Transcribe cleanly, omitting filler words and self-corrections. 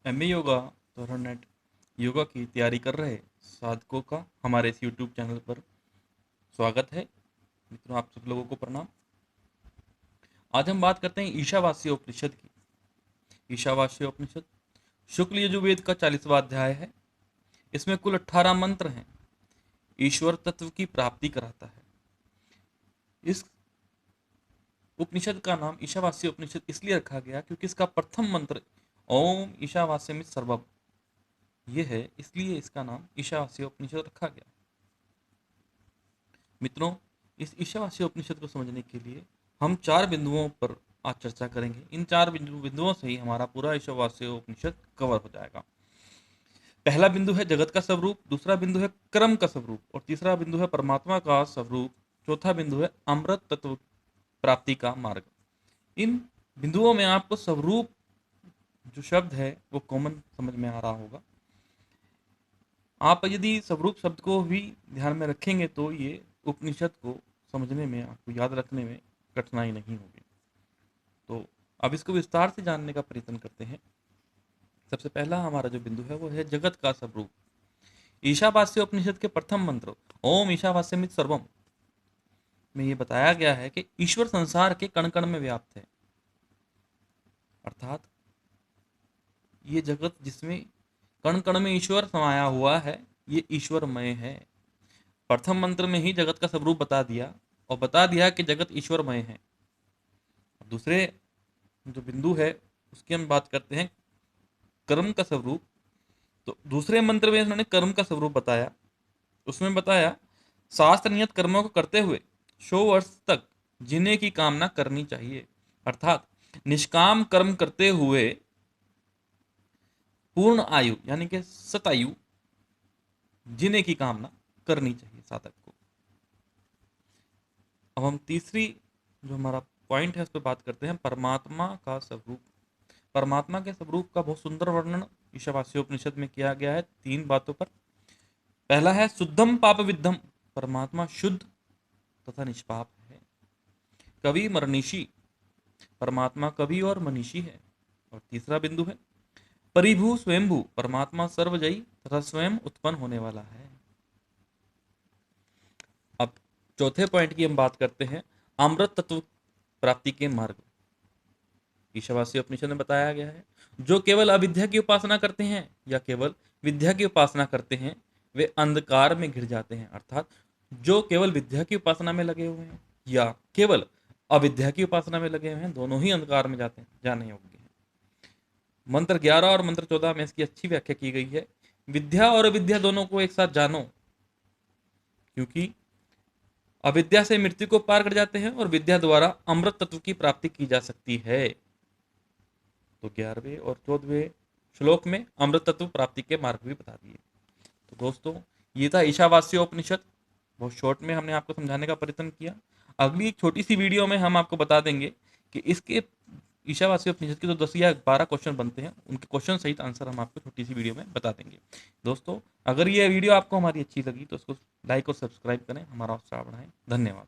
MA yoga तो net yoga की तैयारी कर रहे साधकों का हमारे इस यूट्यूब चैनल पर स्वागत है। मित्रों, आप सब लोगों को प्रणाम। आज हम बात करते हैं ईशावास्य उपनिषद की। ईशावास्य उपनिषद शुक्ल यजुर्वेद का 40वां अध्याय है। इसमें कुल 18 मंत्र हैं। ईश्वर तत्व की प्राप्ति कराता है। इस उपनिषद का नाम ईशावास्य उपनिषद इसलिए रखा गया क्योंकि इसका प्रथम मंत्र ओम ईशावास्यमित सर्वम ये है, इसलिए इसका नाम ईशावास्य उपनिषद रखा गया। मित्रों, इस ईशावास्य उपनिषद को समझने के लिए हम 4 बिंदुओं पर आज चर्चा करेंगे। इन 4 बिंदुओं से ही हमारा पूरा ईशावास्य उपनिषद कवर हो जाएगा। पहला बिंदु है जगत का स्वरूप, दूसरा बिंदु है क्रम का स्वरूप और तीसरा बिंदु है परमात्मा का स्वरूप। चौथा बिंदु है अमृत तत्व प्राप्ति का मार्ग। इन बिंदुओं में आपको स्वरूप जो शब्द है वो कॉमन समझ में आ रहा होगा। आप यदि स्वरूप शब्द को भी ध्यान में रखेंगे तो ये उपनिषद को समझने में, आपको याद रखने में कठिनाई नहीं होगी। तो अब इसको विस्तार से जानने का प्रयत्न करते हैं। सबसे पहला हमारा जो बिंदु है वो है जगत का स्वरूप। ईशावास्य उपनिषद के प्रथम मंत्र ओम ईशावास्यमित सर्वम में ये बताया गया है कि ईश्वर संसार के कण कण में व्याप्त है। अर्थात ये जगत जिसमें कण कण में ईश्वर समाया हुआ है, ये ईश्वरमय है। प्रथम मंत्र में ही जगत का स्वरूप बता दिया और बता दिया कि जगत ईश्वरमय है। दूसरे जो बिंदु है उसकी हम बात करते हैं कर्म का स्वरूप। तो दूसरे मंत्र में उन्होंने कर्म का स्वरूप बताया। उसमें बताया शास्त्र नियत कर्मों को करते हुए 100 वर्ष तक जीने की कामना करनी चाहिए। अर्थात निष्काम कर्म करते हुए पूर्ण आयु यानी कि शतायु जीने की कामना करनी चाहिए साधक को। अब हम तीसरी जो हमारा पॉइंट है उस पर बात करते हैं परमात्मा का स्वरूप। परमात्मा के स्वरूप का बहुत सुंदर वर्णन ईशावास्य उपनिषद में किया गया है 3 बातों पर। पहला है शुद्धम पाप विद्धम, परमात्मा शुद्ध तथा निष्पाप है। कवि मनीषी, परमात्मा कवि और मनीषी है। और तीसरा बिंदु है परिभू स्वयंभू, परमात्मा सर्वजयी तथा स्वयं उत्पन्न होने वाला है। अब चौथे पॉइंट की हम बात करते हैं अमृत तत्व प्राप्ति के मार्ग। ईशावास्य उपनिषद में बताया गया है जो केवल अविद्या की उपासना करते हैं या केवल विद्या की उपासना करते हैं वे अंधकार में घिर जाते हैं। अर्थात जो केवल विद्या की उपासना में लगे हुए हैं या केवल अविद्या की उपासना में लगे हुए हैं, दोनों ही अंधकार में जाते हैं, जाने योग्य हैं। मंत्र 11 और मंत्र 14 में इसकी अच्छी व्याख्या की गई है। विद्या और अविद्या दोनों को एक साथ जानो, क्योंकि अविद्या से मृत्यु को पार कर जाते हैं और विद्या द्वारा अमृत तत्व की प्राप्ति की जा सकती है। तो 11वें और 14वें श्लोक में अमृत तत्व प्राप्ति के मार्ग भी बता दिए। तो दोस्तों, ये था ईशावास्य उपनिषद। बहुत शॉर्ट में हमने आपको समझाने का प्रयत्न किया। अगली एक छोटी सी वीडियो में हम आपको बता देंगे कि इसके ईशावास्य उपनिषद के जो 10 या 12 क्वेश्चन बनते हैं उनके क्वेश्चन सहित आंसर हम आपको छोटी सी वीडियो में बता देंगे। दोस्तों, अगर ये वीडियो आपको हमारी अच्छी लगी तो उसको लाइक और सब्सक्राइब करें, हमारा उत्साह बढ़ाएं। धन्यवाद।